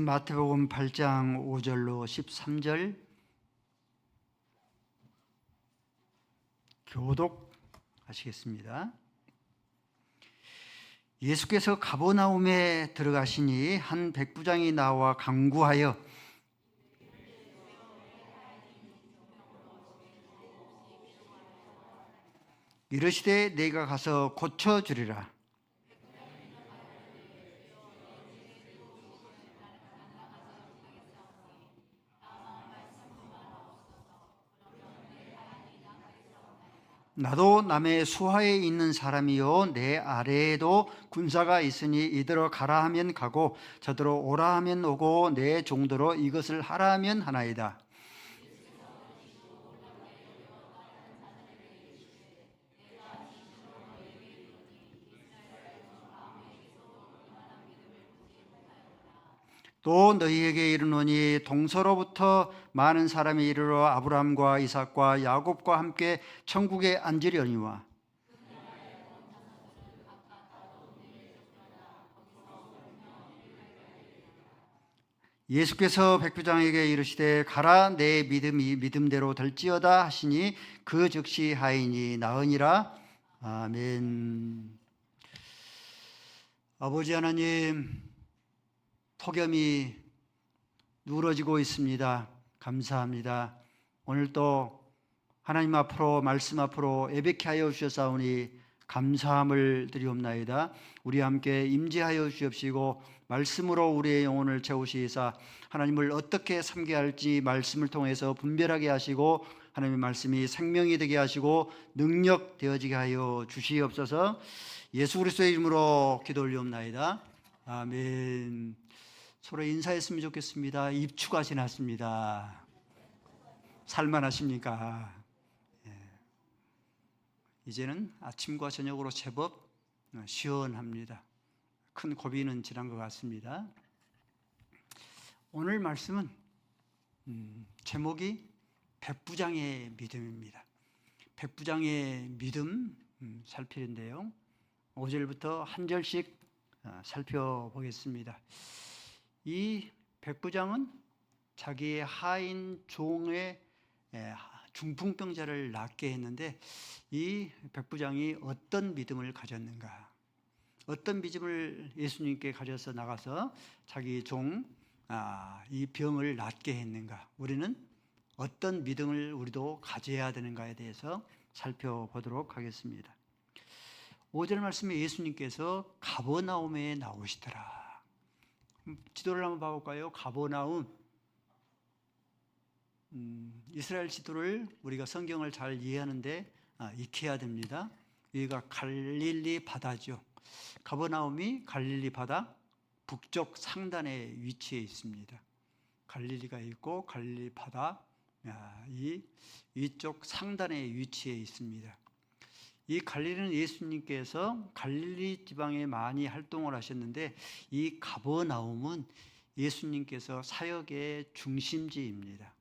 마태복음 8장 5절로 13절 교독하시겠습니다. 예수께서 가버나움에 들어가시니 한 백부장이 나와 간구하여 이르시되 내가 가서 고쳐주리라. 나도 남의 수하에 있는 사람이요 내 아래에도 군사가 있으니 이더러 가라 하면 가고 저더러 오라 하면 오고 내 종도로 이것을 하라 하면 하나이다. 또 너희에게 이르노니 동서로부터 많은 사람이 이르러 아브라함과 이삭과 야곱과 함께 천국에 앉으려니와 예수께서 백부장에게 이르시되 가라 내 믿음이 믿음대로 될지어다 하시니 그 즉시 하이니 나으니라. 아멘. 아버지 하나님, 폭염이 누러지고 있습니다. 감사합니다. 오늘도 하나님 앞으로 말씀 앞으로 예배케 하여 주셨사오니 감사함을 드리옵나이다. 우리 함께 임재하여 주옵시고 말씀으로 우리의 영혼을 채우시사 하나님을 어떻게 섬겨야 할지 말씀을 통해서 분별하게 하시고 하나님의 말씀이 생명이 되게 하시고 능력 되어지게 하여 주시옵소서. 예수 그리스도의 이름으로 기도 올리옵나이다. 아멘. 서로 인사했으면 좋겠습니다. 입추가 지났습니다. 살만하십니까? 이제는 아침과 저녁으로 제법 시원합니다. 큰 고비는 지난 것 같습니다. 오늘 말씀은 제목이 백부장의 믿음입니다. 백부장의 믿음 살피는데요. 5절부터 한 절씩 살펴보겠습니다. 이 백부장은 자기의 하인 종의 중풍병자를 낫게 했는데 이 백부장이 어떤 믿음을 가졌는가, 어떤 믿음을 예수님께 가져서 나가서 자기 종 이 병을 낫게 했는가, 우리는 어떤 믿음을 우리도 가져야 되는가에 대해서 살펴보도록 하겠습니다. 5절 말씀에 예수님께서 가버나움에 나오시더라. 지도를 한번 봐볼까요? 가버나움. 이스라엘 지도를 우리가 성경을 잘 이해하는데 익혀야 됩니다. 여기가 갈릴리 바다죠. 가버나움이 갈릴리 바다 북쪽 상단에 위치해 있습니다. 갈릴리가 있고 갈릴리 바다 이 위쪽 상단에 위치해 있습니다. 이 갈릴리는 예수님께서 갈릴리 지방에 많이 활동을 하셨는데 이 가버나움은 예수님께서 사역의 중심지입니다.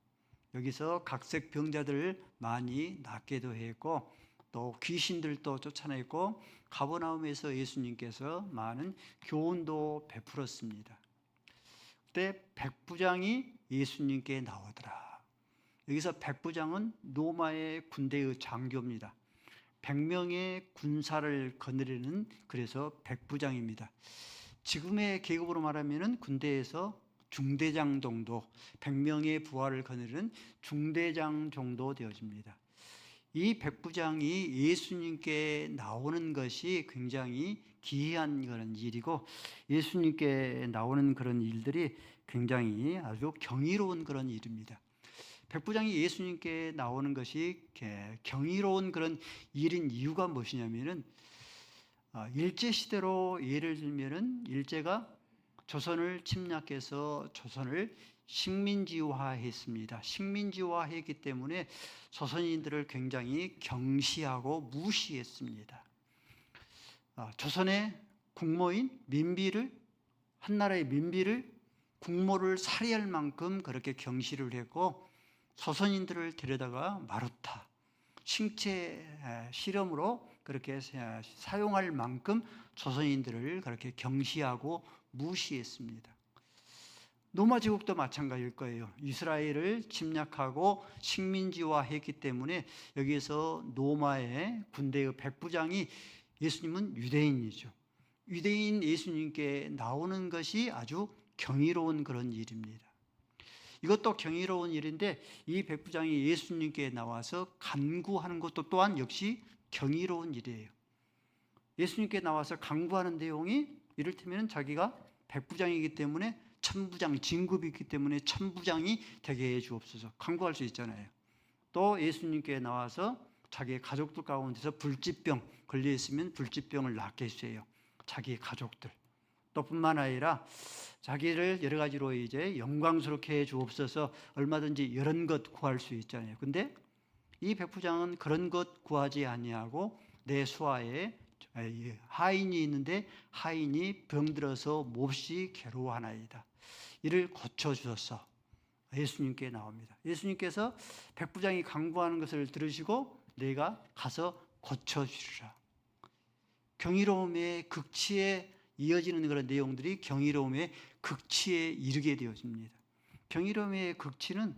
여기서 각색 병자들을 많이 낫게도 했고 또 귀신들도 쫓아냈고 가버나움에서 예수님께서 많은 교훈도 베풀었습니다. 그때 백부장이 예수님께 나오더라. 여기서 백부장은 로마의 군대의 장교입니다. 100명의 군사를 거느리는 그래서 백부장입니다. 지금의 계급으로 말하면 군대에서 중대장 정도, 100명의 부하를 거느리는 중대장 정도 되어집니다. 이 백부장이 예수님께 나오는 것이 굉장히 기이한 그런 일이고 예수님께 나오는 그런 일들이 굉장히 아주 경이로운 그런 일입니다. 백부장이 예수님께 나오는 것이 경이로운 그런 일인 이유가 무엇이냐면은 일제시대로 예를 들면은 일제가 조선을 침략해서 조선을 식민지화했습니다. 식민지화했기 때문에 조선인들을 굉장히 경시하고 무시했습니다. 조선의 국모인 민비를, 한나라의 민비를 국모를 살해할 만큼 그렇게 경시를 했고 조선인들을 데려다가 마루타, 신체 실험으로 그렇게 사용할 만큼 조선인들을 그렇게 경시하고 무시했습니다. 로마 제국도 마찬가지일 거예요. 이스라엘을 침략하고 식민지화했기 때문에 여기에서 로마의 군대의 백부장이, 예수님은 유대인이죠. 유대인 예수님께 나오는 것이 아주 경이로운 그런 일입니다. 이것도 경이로운 일인데 이 백부장이 예수님께 나와서 간구하는 것도 또한 역시 경이로운 일이에요. 예수님께 나와서 간구하는 내용이 이를테면 자기가 백부장이기 때문에 천부장, 진급이 있기 때문에 천부장이 되게 해 주옵소서, 간구할 수 있잖아요. 또 예수님께 나와서 자기의 가족들 가운데서 불치병 걸려 있으면 불치병을 낫게 해주세요. 자기의 가족들. 또 뿐만 아니라 자기를 여러 가지로 이제 영광스럽게 해 주옵소서, 얼마든지 이런 것 구할 수 있잖아요. 근데 이 백부장은 그런 것 구하지 아니하고 내 수하에 하인이 있는데 하인이 병들어서 몹시 괴로워하나이다. 이를 고쳐주소서. 예수님께 나옵니다. 예수님께서 백부장이 간구하는 것을 들으시고 내가 가서 고쳐주리라. 경이로움의 극치에 이어지는 그런 내용들이 경이로움의 극치에 이르게 되어집니다. 경이로움의 극치는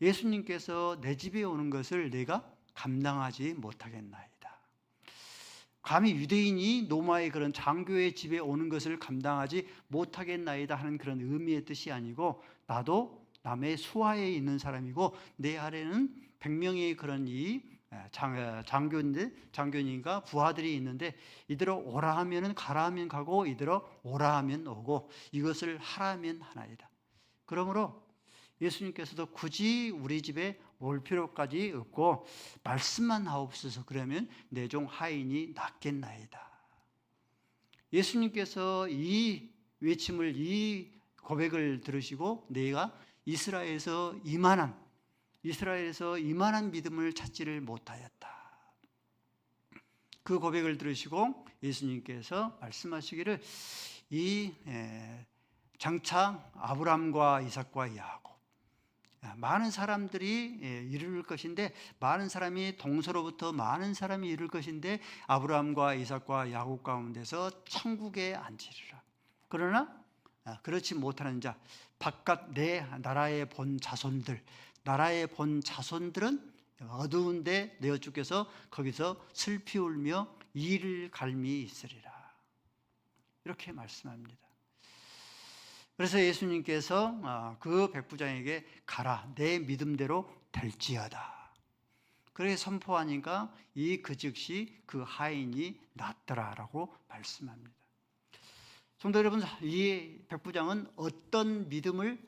예수님께서 내 집에 오는 것을 내가 감당하지 못하겠나이다. 감히 유대인이 로마의 그런 장교의 집에 오는 것을 감당하지 못하겠나이다 하는 그런 의미의 뜻이 아니고, 나도 남의 수하에 있는 사람이고 내 아래는 100명의 그런 이 장교님과 부하들이 있는데 이대로 오라 하면은 가라 하면 가고 이대로 오라 하면 오고 이것을 하라 하면 하나이다. 그러므로 예수님께서도 굳이 우리 집에 올 필요까지 없고 말씀만 하옵소서, 그러면 내 종 하인이 낫겠나이다. 예수님께서 이 외침을, 이 고백을 들으시고 내가 이스라엘에서 이만한 믿음을 찾지를 못하였다. 그 고백을 들으시고 예수님께서 말씀하시기를 장차 아브라함과 이삭과 야곱, 많은 사람들이 이룰 것인데, 많은 사람이 동서로부터 많은 사람이 이룰 것인데 아브라함과 이삭과 야곱 가운데서 천국에 앉으리라. 그러나 그렇지 못하는 자, 바깥 내 나라에 본 자손들은 어두운데 내어 죽게서 거기서 슬피 울며 이를 갈미 있으리라. 이렇게 말씀합니다. 그래서 예수님께서 그 백부장에게 가라, 내 믿음대로 될지어다. 그렇게 선포하니까 그 즉시 그 하인이 낫더라라고 말씀합니다. 성도 여러분, 이 백부장은 어떤 믿음을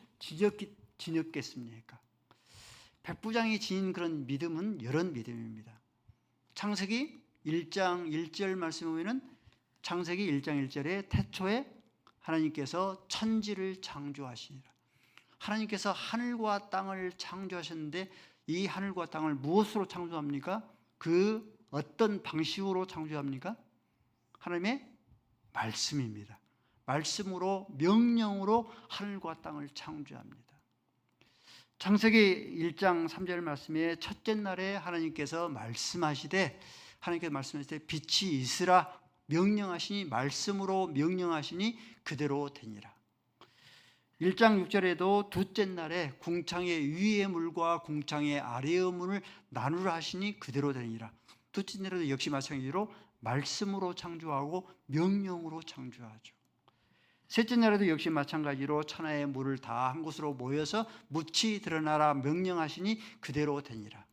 지녔겠습니까? 백부장이 지닌 그런 믿음은 이런 믿음입니다. 창세기 1장 1절 말씀에 보면은, 창세기 1장 1절에 태초에 하나님께서 천지를 창조하시니라. 하나님께서 하늘과 땅을 창조하셨는데 이 하늘과 땅을 무엇으로 창조합니까? 그 어떤 방식으로 창조합니까? 하나님의 말씀입니다. 말씀으로, 명령으로 하늘과 땅을 창조합니다. 창세기 1장 3절 말씀에 첫째 날에 하나님께서 말씀하시되 빛이 있으라 명령하시니, 말씀으로 명령하시니 그대로 되니라. 1장 6절에도 둘째 날에 궁창의 위의 물과 궁창의 아래의 물을 나누라 하시니 그대로 되니라. 둘째 날에도 역시 마찬가지로 말씀으로 창조하고 명령으로 창조하죠. 셋째 날에도 역시 마찬가지로 천하의 물을 다 한 곳으로 모여서 묻히 드러나라 명령하시니 그대로 되니라.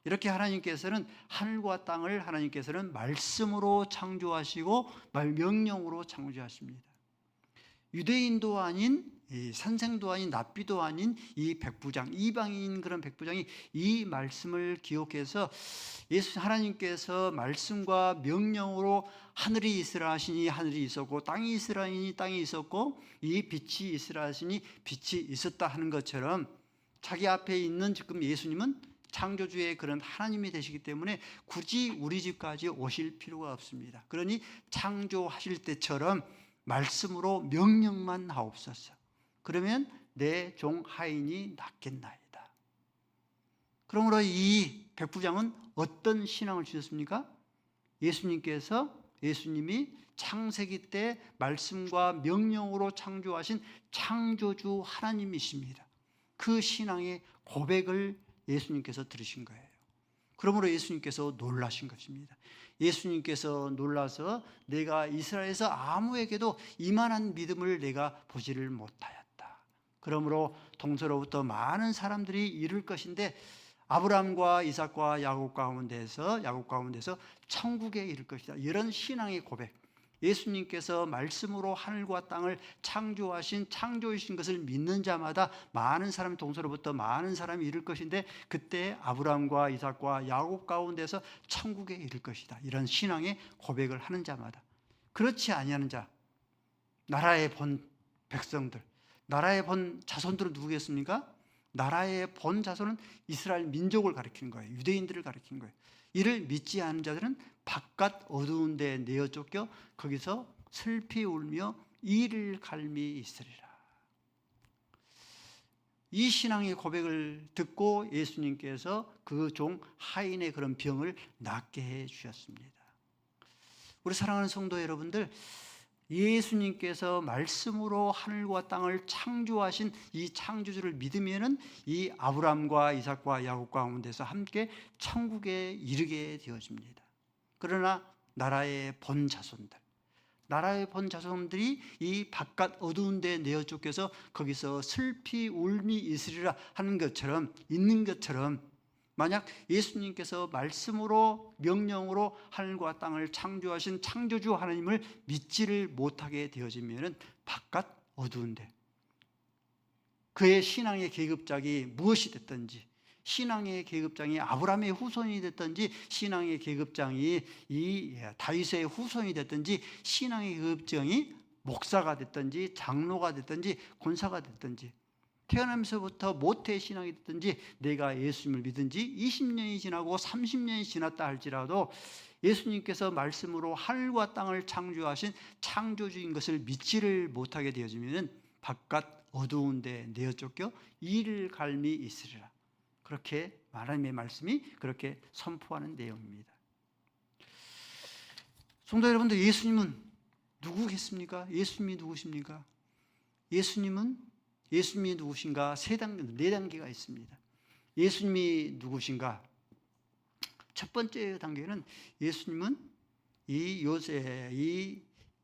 이렇게 하나님께서는 하늘과 땅을 말씀으로 창조하시고 명령으로 창조하십니다. 유대인도 아닌 선생도 아닌 납비도 아닌 이 백부장, 이방인 그런 백부장이 이 말씀을 기억해서 하나님께서 말씀과 명령으로 하늘이 있으라 하시니 하늘이 있었고, 땅이 있으라 하니 땅이 있었고, 이 빛이 있으라 하시니 빛이 있었다 하는 것처럼, 자기 앞에 있는 지금 예수님은 창조주의 그런 하나님이 되시기 때문에 굳이 우리 집까지 오실 필요가 없습니다. 그러니 창조하실 때처럼 말씀으로 명령만 하옵소서. 그러면 내 종 하인이 낫겠나이다. 그러므로 이 백부장은 어떤 신앙을 주셨습니까? 예수님께서 예수님이 창세기 때 말씀과 명령으로 창조하신 창조주 하나님이십니다. 그 신앙의 고백을 예수님께서 들으신 거예요. 그러므로 예수님께서 놀라신 것입니다. 예수님께서 놀라서 내가 이스라엘에서 아무에게도 이만한 믿음을 내가 보지를 못하였다. 그러므로 동서로부터 많은 사람들이 이룰 것인데 아브라함과 이삭과 야곱 가운데서 천국에 이를 것이다. 이런 신앙의 고백. 예수님께서 말씀으로 하늘과 땅을 창조하신 창조이신 것을 믿는 자마다 많은 사람, 동서로부터 많은 사람이 이를 것인데 그때 아브라함과 이삭과 야곱 가운데서 천국에 이를 것이다. 이런 신앙의 고백을 하는 자마다. 그렇지 아니하는 자, 나라의 본 백성들, 나라의 본 자손들은 누구겠습니까? 나라의 본 자손은 이스라엘 민족을 가리키는 거예요. 유대인들을 가리키는 거예요. 이를 믿지 않은 자들은 바깥 어두운 데 내어 쫓겨 거기서 슬피 울며 이를 갈미 있으리라. 이 신앙의 고백을 듣고 예수님께서 그 종 하인의 그런 병을 낫게 해 주셨습니다. 우리 사랑하는 성도 여러분들, 예수님께서 말씀으로 하늘과 땅을 창조하신 이 창조주를 믿으면은 이 아브라함과 이삭과 야곱 가운데서 함께 천국에 이르게 되어집니다. 그러나 나라의 본 자손들이 이 바깥 어두운 데 내어 쫓겨서 거기서 슬피 울미 있으리라 하는 것처럼 있는 것처럼 만약 예수님께서 말씀으로 명령으로 하늘과 땅을 창조하신 창조주 하나님을 믿지를 못하게 되어지면 바깥 어두운데 그의 신앙의 계급장이 무엇이 됐든지, 신앙의 계급장이 아브라함의 후손이 됐든지, 신앙의 계급장이 이 다윗의 후손이 됐든지, 신앙의 계급장이 목사가 됐든지 장로가 됐든지 권사가 됐든지, 태어나면서부터 모태 신앙이 됐든지 내가 예수님을 믿은지 20년이 지나고 30년이 지났다 할지라도 예수님께서 말씀으로 하늘과 땅을 창조하신 창조주인 것을 믿지를 못하게 되어지면 바깥 어두운 데 내어 쫓겨 이를 갈미 있으리라. 그렇게 하나님의 말씀이 그렇게 선포하는 내용입니다. 성도 여러분들, 예수님은 누구겠습니까? 예수님이 누구십니까? 예수님이 누구신가? 네 단계가 있습니다. 예수님이 누구신가? 첫 번째 단계는 예수님은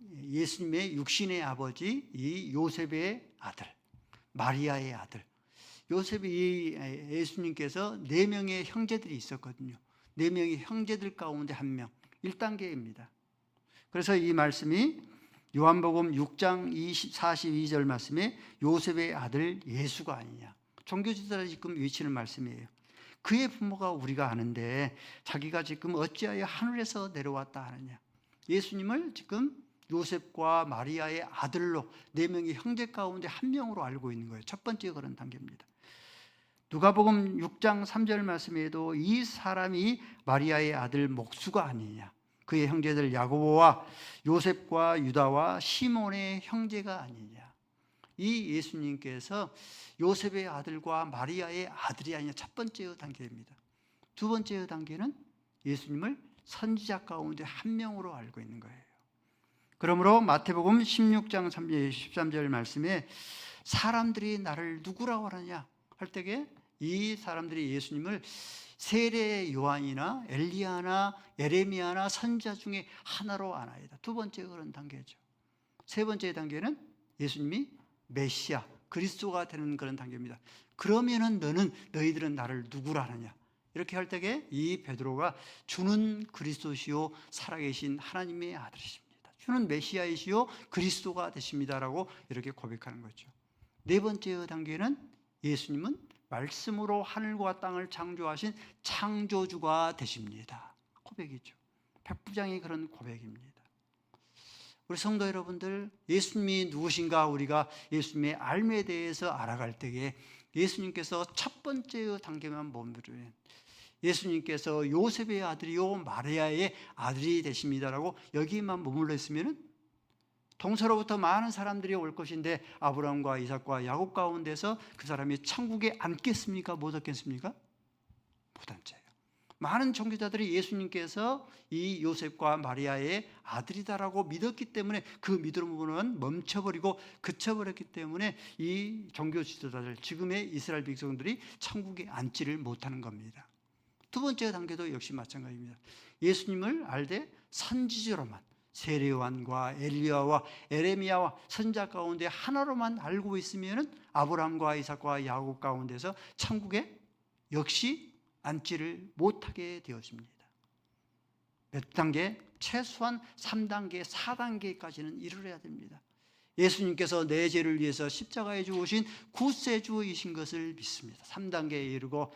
예수님의 육신의 아버지 이 요셉의 아들, 마리아의 아들. 예수님께서 4명의 형제들이 있었거든요. 4명의 형제들 가운데 한 명, 1단계입니다. 그래서 이 말씀이 요한복음 6장 42절 말씀에 요셉의 아들 예수가 아니냐. 종교지도자들이 지금 외치는 말씀이에요. 그의 부모가 우리가 아는데 자기가 지금 어찌하여 하늘에서 내려왔다 하느냐. 예수님을 지금 요셉과 마리아의 아들로 4명의 형제 가운데 한 명으로 알고 있는 거예요. 첫 번째 그런 단계입니다. 누가복음 6장 3절 말씀에도 이 사람이 마리아의 아들 목수가 아니냐. 그의 형제들 야고보와 요셉과 유다와 시몬의 형제가 아니냐. 이 예수님께서 요셉의 아들과 마리아의 아들이 아니냐. 첫 번째 단계입니다. 두 번째 단계는 예수님을 선지자 가운데 한 명으로 알고 있는 거예요. 그러므로 마태복음 16장 13절 말씀에 사람들이 나를 누구라고 하느냐 할 때에 이 사람들이 예수님을 세례 요한이나 엘리야나 예레미야나 선지자 중에 하나로 아나이다. 두 번째 그런 단계죠. 세 번째 단계는 예수님이 메시아, 그리스도가 되는 그런 단계입니다. 그러면은 너희들은 나를 누구라 하느냐? 이렇게 할 때에 이 베드로가 주는 그리스도시요 살아계신 하나님의 아들이십니다. 주는 메시아이시요 그리스도가 되십니다라고 이렇게 고백하는 거죠. 네 번째 단계는 예수님은 말씀으로 하늘과 땅을 창조하신 창조주가 되십니다. 고백이죠. 백부장의 그런 고백입니다. 우리 성도 여러분들, 예수님이 누구신가 우리가 예수님의 알매에 대해서 알아갈 때에 예수님께서 첫 번째 단계만 머무르면 예수님께서 요셉의 아들이요 마리아의 아들이 되십니다라고 여기만 머물러 있으면 동서로부터 많은 사람들이 올 것인데 아브라함과 이삭과 야곱 가운데서 그 사람이 천국에 앉겠습니까? 못 앉겠습니까? 못 앉아요. 많은 종교자들이 예수님께서 이 요셉과 마리아의 아들이다라고 믿었기 때문에 그 믿음으로는 멈춰버리고 그쳐버렸기 때문에 이 종교 지도자들, 지금의 이스라엘 백성들이 천국에 앉지를 못하는 겁니다. 두 번째 단계도 역시 마찬가지입니다. 예수님을 알되 선지자로만, 세례요한과 엘리야와 에레미야와 선지자 가운데 하나로만 알고 있으면 아브라함과 이삭과 야곱 가운데서 천국에 역시 앉지를 못하게 되었습니다. 몇 단계? 최소한 3단계, 4단계까지는 이르러야 됩니다. 예수님께서 내 죄를 위해서 십자가에 죽으신 구세주이신 것을 믿습니다. 3단계에 이르고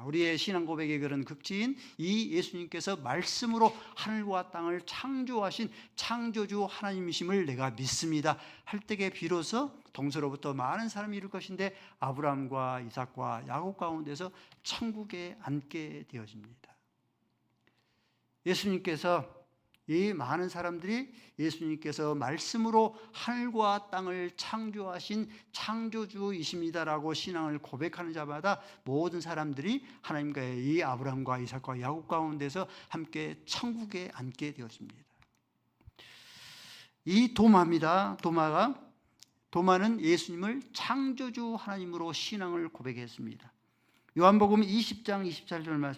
우리의 신앙 고백의 그런 극지인 이 예수님께서 말씀으로 하늘과 땅을 창조하신 창조주 하나님이심을 내가 믿습니다 할 때에 비로소 동서로부터 많은 사람이 이룰 것인데 아브라함과 이삭과 야곱 가운데서 천국에 앉게 되어집니다. 예수님께서 이 많은 사람들이 예수님께서 말씀으로 하늘과 땅을 창조하신 창조주이십니다라고 신앙을 고백하는 자마다 모든 사람들이 하나님과의 이 아브라함과 이삭과 야곱 가운데서 함께 천국에 앉게 되었습니다. 이 도마입니다. 도마는 예수님을 창조주 하나님으로 신앙을 고백했습니다. 요한복음 20장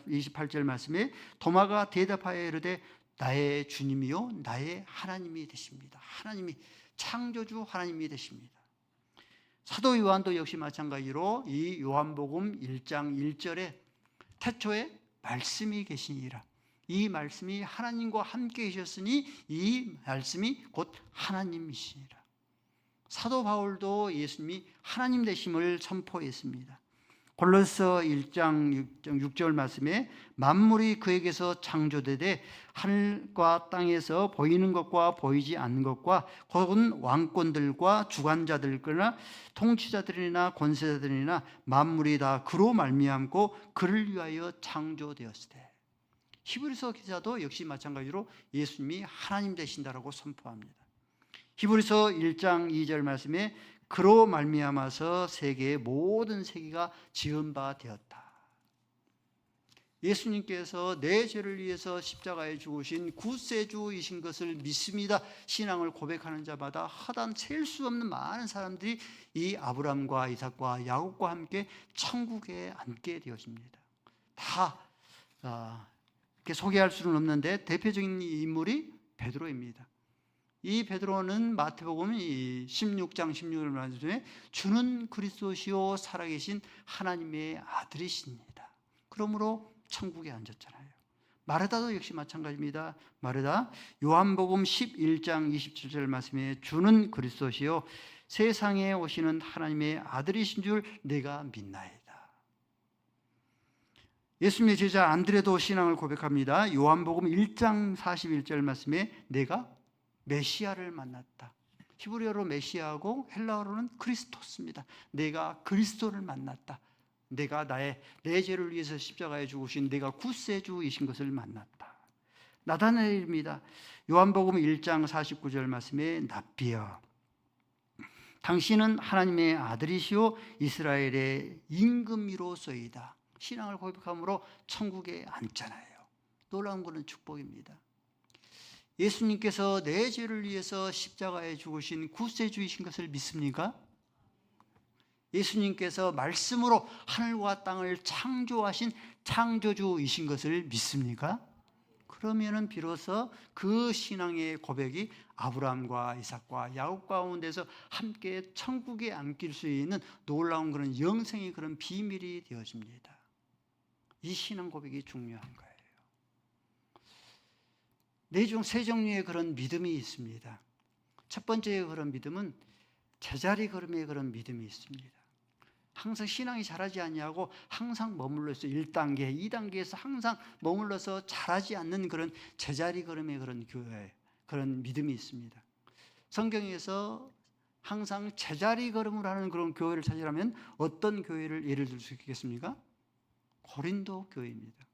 28절 말씀에 도마가 대답하여 이르되 나의 주님이요 나의 하나님이 되십니다. 하나님이 창조주 하나님이 되십니다. 사도 요한도 역시 마찬가지로 이 요한복음 1장 1절에 태초에 말씀이 계시니라. 이 말씀이 하나님과 함께 계셨으니 이 말씀이 곧 하나님이시니라. 사도 바울도 예수님이 하나님 되심을 선포했습니다. 골로새 1장 6절 말씀에 만물이 그에게서 창조되되 하늘과 땅에서 보이는 것과 보이지 않는 것과 혹은 왕권들과 주관자들이나 통치자들이나 권세자들이나 만물이 다 그로 말미암고 그를 위하여 창조되었으되. 히브리서 기자도 역시 마찬가지로 예수님이 하나님 되신다라고 선포합니다. 히브리서 1장 2절 말씀에 그로 말미암아서 세계의 모든 세계가 지은 바 되었다. 예수님께서 내 죄를 위해서 십자가에 죽으신 구세주이신 것을 믿습니다. 신앙을 고백하는 자마다 하단 셀 수 없는 많은 사람들이 이 아브라함과 이삭과 야곱과 함께 천국에 앉게 되었습니다. 다 이렇게 소개할 수는 없는데 대표적인 인물이 베드로입니다. 이 베드로는 마태복음 16장 16절 말씀에 주는 그리스도시요 살아계신 하나님의 아들이십니다. 그러므로 천국에 앉았잖아요. 마르다도 역시 마찬가지입니다. 마르다 요한복음 11장 27절 말씀에 주는 그리스도시요 세상에 오시는 하나님의 아들이신 줄 내가 믿나이다. 예수님의 제자 안드레도 신앙을 고백합니다. 요한복음 1장 41절 말씀에 내가 메시아를 만났다. 히브리어로 메시아고 헬라어로는 크리스토스입니다. 내가 그리스도를 만났다. 내가 내 죄를 위해서 십자가에 죽으신 내가 구세주이신 것을 만났다. 나다나엘입니다. 요한복음 1장 49절 말씀에 납비여 당신은 하나님의 아들이시오 이스라엘의 임금이로소이다. 신앙을 고백함으로 천국에 앉잖아요. 놀라운 것은 축복입니다. 예수님께서 내 죄를 위해서 십자가에 죽으신 구세주이신 것을 믿습니까? 예수님께서 말씀으로 하늘과 땅을 창조하신 창조주이신 것을 믿습니까? 그러면은 비로소 그 신앙의 고백이 아브라함과 이삭과 야곱 가운데서 함께 천국에 앉길 수 있는 놀라운 그런 영생의 그런 비밀이 되어집니다. 이 신앙 고백이 중요한 거예요. 세 종류의 그런 믿음이 있습니다. 첫 번째 그런 믿음은 제자리 걸음의 그런 믿음이 있습니다. 항상 신앙이 자라지 않냐고 항상 머물러서 1단계, 2단계에서 항상 머물러서 자라지 않는 그런 제자리 걸음의 그런 교회, 그런 믿음이 있습니다. 성경에서 항상 제자리 걸음을 하는 그런 교회를 찾으려면 어떤 교회를 예를 들 수 있겠습니까? 고린도 교회입니다.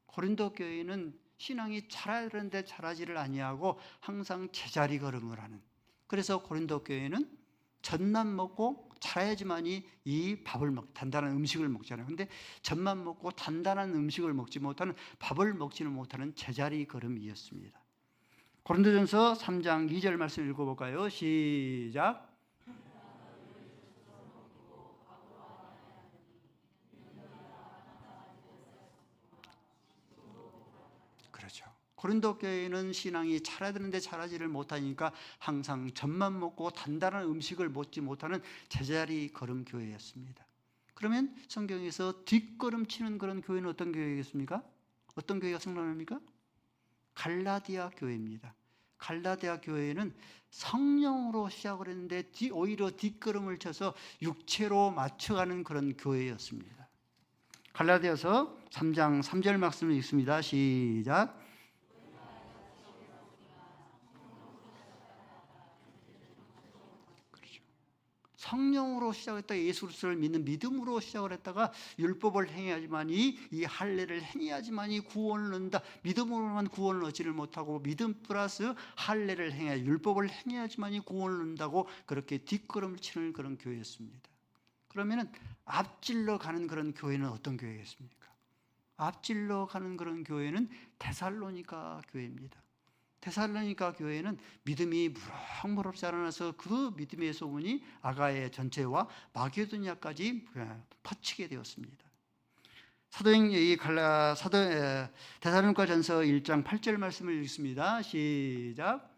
고린도 교회는 신앙이 자라야 되는데 자라지를 아니하고 항상 제자리 걸음을 하는. 그래서 고린도 교회는 젖만 먹고 자라야지만이 이 단단한 음식을 먹잖아요. 근데 젖만 먹고 단단한 음식을 먹지 못하는, 밥을 먹지는 못하는 제자리 걸음이었습니다. 고린도전서 3장 2절 말씀 읽어볼까요? 시작. 그렇죠. 고린도 교회는 신앙이 자라야 되는데 자라지를 못하니까 항상 젖만 먹고 단단한 음식을 먹지 못하는 제자리 걸음 교회였습니다. 그러면 성경에서 뒷걸음치는 그런 교회는 어떤 교회겠습니까? 어떤 교회가 생각납니까? 갈라디아 교회입니다. 갈라디아 교회는 성령으로 시작을 했는데 오히려 뒷걸음을 쳐서 육체로 맞춰가는 그런 교회였습니다. 갈라디아서 3장 3절 말씀을 읽습니다. 시작. 그렇죠. 성령으로 시작했다가 예수 그리스도를 믿는 믿음으로 시작을 했다가 율법을 행해야지만이, 이 할례를 행해야지만이 구원을 얻는다. 믿음으로만 구원을 얻지를 못하고 믿음 플러스 할례를 행해야, 율법을 행해야지만이 구원을 얻는다고 그렇게 뒷걸음을 치는 그런 교회였습니다. 그러면은 앞질러 가는 그런 교회는 어떤 교회겠습니까? 앞질러 가는 그런 교회는 데살로니가 교회입니다. 데살로니가 교회는 믿음이 무럭무럭 자라나서 그 믿음의 소문이 아가야 전체와 마게도냐까지 퍼지게 되었습니다. 데살로니가전서 1장 8절 말씀을 읽습니다. 시작.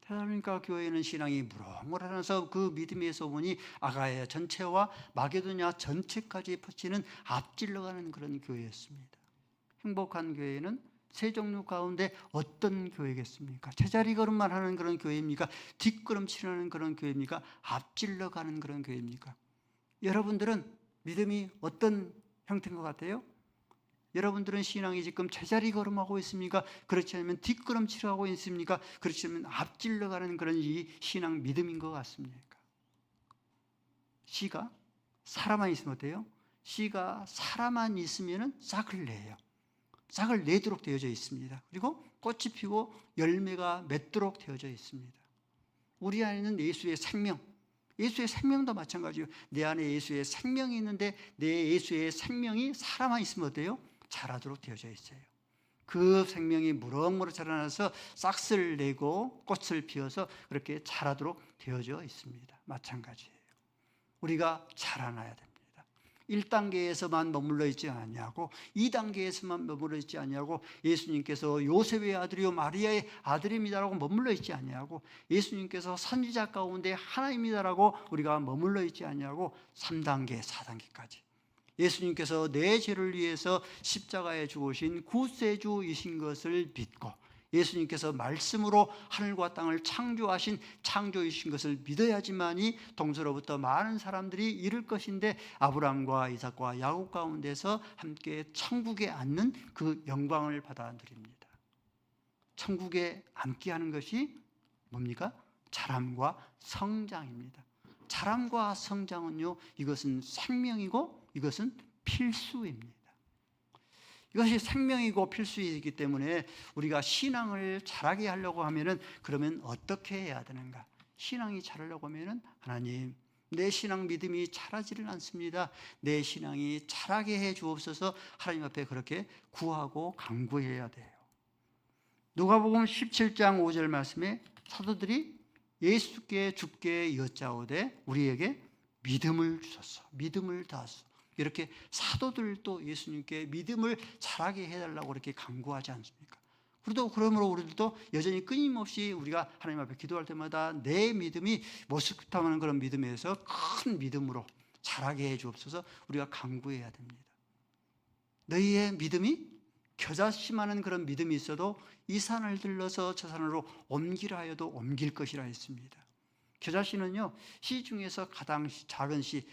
데살로니가 교회는 신앙이 무럭무럭하면서 그 믿음의 소문이 아가야 전체와 마게도냐 전체까지 퍼지는 앞질러가는 그런 교회였습니다. 행복한 교회는 세 종류 가운데 어떤 교회겠습니까? 제자리 걸음만 하는 그런 교회입니까? 뒷걸음치는 그런 교회입니까? 앞질러가는 그런 교회입니까? 여러분들은 믿음이 어떤 형태인 것 같아요? 여러분들은 신앙이 지금 제자리 걸음하고 있습니까? 그렇지 않으면 뒷걸음질 하고 있습니까? 그렇지 않으면 앞질러 가는 그런 이 신앙 믿음인 것 같습니까? 씨가 살아만 있으면 어때요? 씨가 살아만 있으면 싹을 내요. 싹을 내도록 되어져 있습니다. 그리고 꽃이 피고 열매가 맺도록 되어져 있습니다. 우리 안에는 예수의 생명, 예수의 생명도 마찬가지예요. 내 안에 예수의 생명이 있는데 내 예수의 생명이 살아만 있으면 어때요? 자라도록 되어져 있어요. 그 생명이 무럭무럭 자라나서 싹을 내고 꽃을 피워서 그렇게 자라도록 되어져 있습니다. 마찬가지예요. 우리가 자라나야 됩니다. 1단계에서만 머물러 있지 않냐고, 2단계에서만 머물러 있지 않냐고, 예수님께서 요셉의 아들이요 마리아의 아들입니다라고 머물러 있지 않냐고, 예수님께서 선지자 가운데 하나입니다라고 우리가 머물러 있지 않냐고, 3단계, 4단계까지 예수님께서 내 죄를 위해서 십자가에 죽으신 구세주이신 것을 믿고, 예수님께서 말씀으로 하늘과 땅을 창조하신 창조이신 것을 믿어야지만이 동서로부터 많은 사람들이 이룰 것인데, 아브라함과 이삭과 야곱 가운데서 함께 천국에 앉는 그 영광을 받아 누립니다. 천국에 앉게 하는 것이 뭡니까? 자람과 성장입니다. 자람과 성장은요, 이것은 생명이고 이것은 필수입니다. 이것이 생명이고 필수이기 때문에 우리가 신앙을 자라게 하려고 하면은, 그러면 어떻게 해야 되는가? 신앙이 자라려고 하면은, 하나님, 내 신앙 믿음이 자라지를 않습니다. 내 신앙이 자라게 해 주옵소서. 하나님 앞에 그렇게 구하고 간구해야 돼요. 누가복음 17장 5절 말씀에 사도들이 예수께 주께 여짜오되 우리에게 믿음을 주소서, 믿음을 다하소서. 이렇게 사도들도 예수님께 믿음을 자라게 해달라고 이렇게 간구하지 않습니까? 그러므로 우리들도 여전히 끊임없이 우리가 하나님 앞에 기도할 때마다 내 믿음이 모습하는 그런 믿음에서 큰 믿음으로 자라게 해 주옵소서. 우리가 간구해야 됩니다. 너희의 믿음이 겨자씨만한 그런 믿음이 있어도 이 산을 들러서 저 산으로 옮기라 하여도 옮길 것이라 했습니다. 겨자씨는요, 씨 중에서 가장 작은 씨,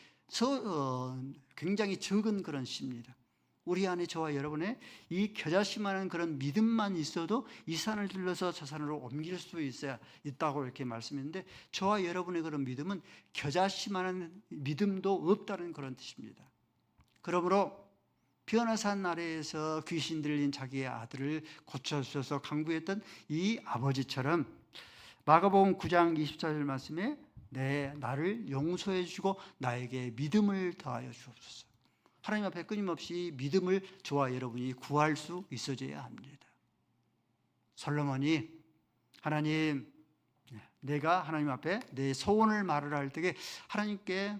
굉장히 적은 그런 씨입니다. 우리 안에 저와 여러분의 이 겨자씨만한 그런 믿음만 있어도 이 산을 들러서 저 산으로 옮길 수 있다고 이렇게 말씀했는데, 저와 여러분의 그런 믿음은 겨자씨만한 믿음도 없다는 그런 뜻입니다. 그러므로 변화산 아래에서 귀신 들린 자기의 아들을 고쳐주셔서 강구했던 이 아버지처럼 마가복음 9장 24절 말씀에 나를 용서해 주고 나에게 믿음을 더하여 주옵소서. 하나님 앞에 끊임없이 믿음을 저와 여러분이 구할 수 있어져야 합니다. 솔로몬이 하나님, 내가 하나님 앞에 내 소원을 말을 할 때에 하나님께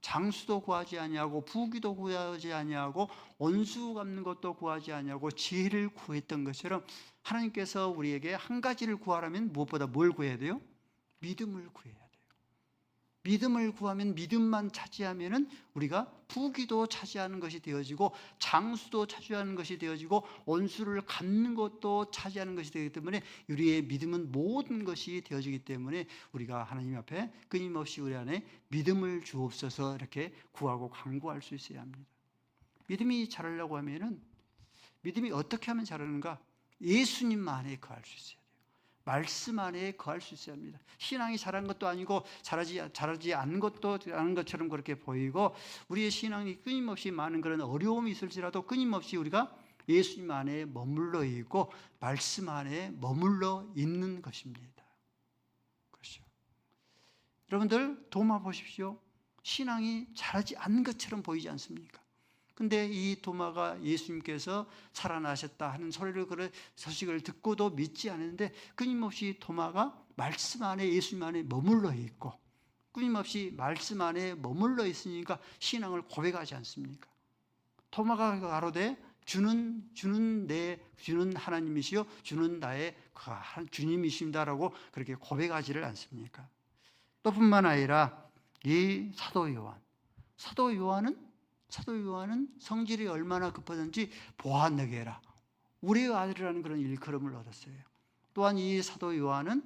장수도 구하지 아니하고 부귀도 구하지 아니하고 원수 갚는 것도 구하지 아니하고 지혜를 구했던 것처럼 하나님께서 우리에게 한 가지를 구하라면 무엇보다 뭘 구해야 돼요? 믿음을 구해야 돼요. 믿음을 구하면, 믿음만 차지하면은 우리가 부귀도 차지하는 것이 되어지고 장수도 차지하는 것이 되어지고 원수를 갚는 것도 차지하는 것이 되기 때문에 우리의 믿음은 모든 것이 되어지기 때문에 우리가 하나님 앞에 끊임없이 우리 안에 믿음을 주옵소서 이렇게 구하고 간구할 수 있어야 합니다. 믿음이 자라려고 하면은, 믿음이 어떻게 하면 자라는가? 예수님 안에 거할 수 있어야 돼요. 말씀 안에 거할 수 있어야 합니다. 신앙이 자란 것도 아니고 자라지 않은 것처럼 그렇게 보이고, 우리의 신앙이 끊임없이 많은 그런 어려움이 있을지라도 끊임없이 우리가 예수님 안에 머물러 있고 말씀 안에 머물러 있는 것입니다. 그렇죠. 여러분들 도마 보십시오. 신앙이 자라지 않은 것처럼 보이지 않습니까? 근데 이 도마가 예수님께서 살아나셨다 하는 소식을 듣고도 믿지 않았는데, 끊임없이 도마가 말씀 안에, 예수님 안에 머물러 있고 끊임없이 말씀 안에 머물러 있으니까 신앙을 고백하지 않습니까? 도마가 가로되 주는 하나님이시요 주는 나의 주님이십니다라고 그렇게 고백하지를 않습니까? 또 뿐만 아니라 이 사도 요한은 성질이 얼마나 급하든지 보아 내게 해라, 우리의 아들이라는 그런 일컬음을 얻었어요. 또한 이 사도 요한은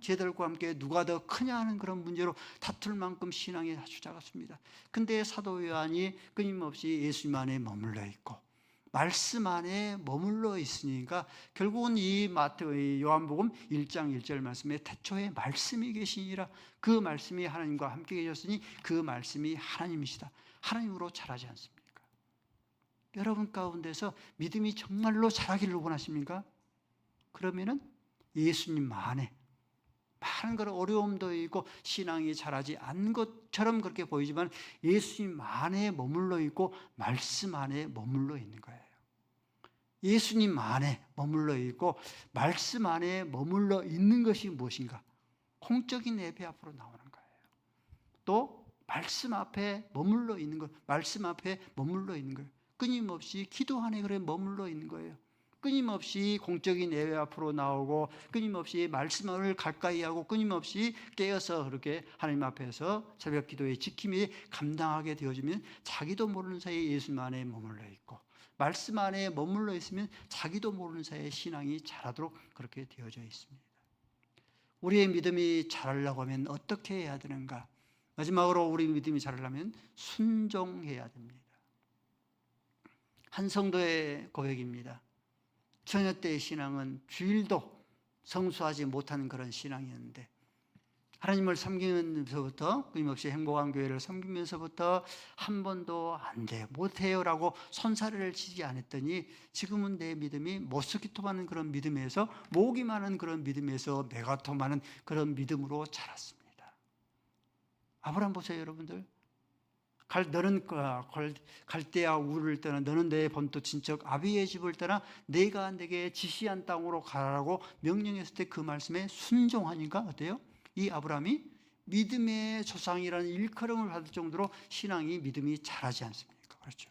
제자들과 함께 누가 더 크냐 하는 그런 문제로 다툴 만큼 신앙이 아주 작았습니다. 근데 사도 요한이 끊임없이 예수님 안에 머물러 있고 말씀 안에 머물러 있으니까 결국은 이 요한복음 1장 1절 말씀에 태초에 말씀이 계시니라, 그 말씀이 하나님과 함께 계셨으니 그 말씀이 하나님이시다, 하나님으로 자라지 않습니까? 여러분 가운데서 믿음이 정말로 자라기를 원하십니까? 그러면은 예수님 안에 많은 그런 어려움도 있고 신앙이 자라지 않는 것처럼 그렇게 보이지만 예수님 안에 머물러 있고 말씀 안에 머물러 있는 거예요. 예수님 안에 머물러 있고 말씀 안에 머물러 있는 것이 무엇인가? 공적인 예배 앞으로 나오는 거예요. 또 말씀 앞에 머물러 있는 것, 말씀 앞에 머물러 있는 거예요. 끊임없이 기도 안에 그래 머물러 있는 거예요. 끊임없이 공적인 예배 앞으로 나오고 끊임없이 말씀을 가까이 하고 끊임없이 깨어서 그렇게 하나님 앞에서 새벽 기도의 지킴이 감당하게 되어지면 자기도 모르는 사이에 예수님 안에 머물러 있고 말씀 안에 머물러 있으면 자기도 모르는 사이에 신앙이 자라도록 그렇게 되어져 있습니다. 우리의 믿음이 자라려고 하면 어떻게 해야 되는가? 마지막으로 우리 믿음이 자라려면 순종해야 됩니다. 한 성도의 고백입니다. 처녀 때의 신앙은 주일도 성수하지 못하는 그런 신앙이었는데 하나님을 섬기면서부터 끊임없이 행복한 교회를 섬기면서부터 한 번도 안 돼, 못해요라고 손사래를 치지 않았더니 지금은 내 믿음이 모스키토 많은 그런 믿음에서 모기 많은 그런 믿음에서 메가토 많은 그런 믿음으로 자랐습니다. 아브라함 보세요, 여러분들. 너는 갈대아 우르를 떠나 너는 내 본토 친척 아비의 집을 떠나 내가 내게 지시한 땅으로 가라고 명령했을 때 그 말씀에 순종하니까 어때요? 이 아브라함이 믿음의 조상이라는 일컬음을 받을 정도로 신앙이 믿음이 자라지 않습니까? 그렇죠.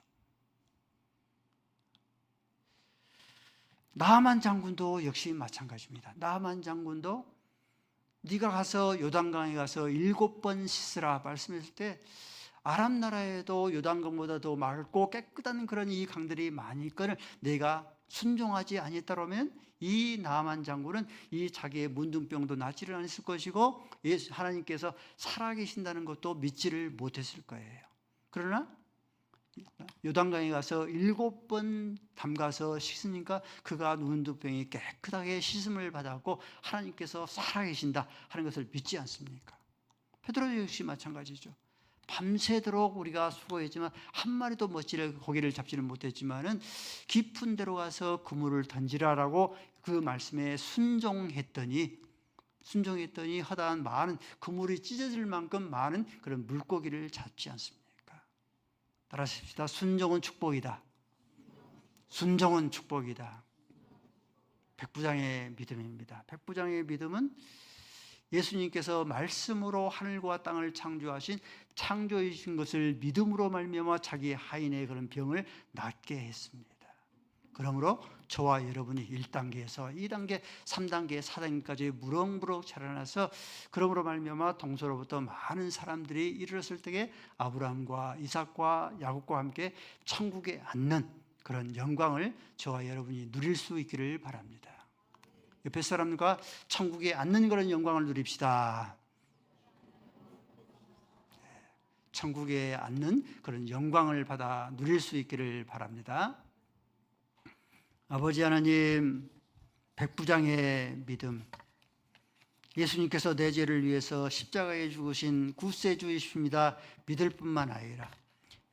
나만 장군도 역시 마찬가지입니다. 나만 장군도 네가 가서 요단강에 가서 7번 씻으라 말씀했을 때 아람 나라에도 요단강보다 더 맑고 깨끗한 그런 이 강들이 많이 있거늘 내가 순종하지 아니했다면 이 나만 장군은 이 자기의 문둥병도 낫지를 않았을 것이고 하나님께서 살아계신다는 것도 믿지를 못했을 거예요. 그러나 요단강에 가서 7번 담가서 씻으니까 그가 눈두병이 깨끗하게 씻음을 받았고 하나님께서 살아계신다 하는 것을 믿지 않습니까? 베드로 역시 마찬가지죠. 밤새도록 우리가 수고했지만 한 마리도 멋지게 고기를 잡지는 못했지만은 깊은 데로 가서 그물을 던지라라고 그 말씀에 순종했더니 허다한 많은 그물이 찢어질 만큼 많은 그런 물고기를 잡지 않습니까? 따라하십시다. 순종은 축복이다. 순종은 축복이다. 백부장의 믿음입니다. 백부장의 믿음은 예수님께서 말씀으로 하늘과 땅을 창조하신 창조이신 것을 믿음으로 말미암아 자기 하인의 그런 병을 낫게 했습니다. 그러므로 저와 여러분이 1단계에서 2단계, 3단계, 4단계까지 무럭무럭 자라나서 그러므로 말미암아 동서로부터 많은 사람들이 이르렀을 때에 아브라함과 이삭과 야곱과 함께 천국에 앉는 그런 영광을 저와 여러분이 누릴 수 있기를 바랍니다. 옆에 사람과 천국에 앉는 그런 영광을 누립시다. 천국에 앉는 그런 영광을 받아 누릴 수 있기를 바랍니다. 아버지 하나님, 백부장의 믿음, 예수님께서 내 죄를 위해서 십자가에 죽으신 구세주이십니다 믿을 뿐만 아니라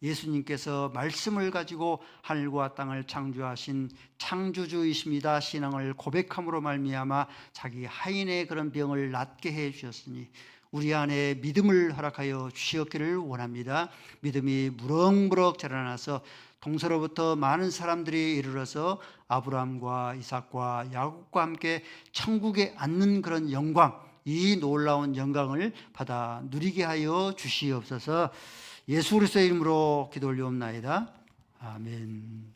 예수님께서 말씀을 가지고 하늘과 땅을 창조하신 창조주이십니다 신앙을 고백함으로 말미암아 자기 하인의 그런 병을 낫게 해 주셨으니 우리 안에 믿음을 허락하여 주시옵기를 원합니다. 믿음이 무럭무럭 자라나서 동서로부터 많은 사람들이 이르러서 아브라함과 이삭과 야곱과 함께 천국에 앉는 그런 영광, 이 놀라운 영광을 받아 누리게 하여 주시옵소서. 예수 그리스도의 이름으로 기도 올리옵나이다. 아멘.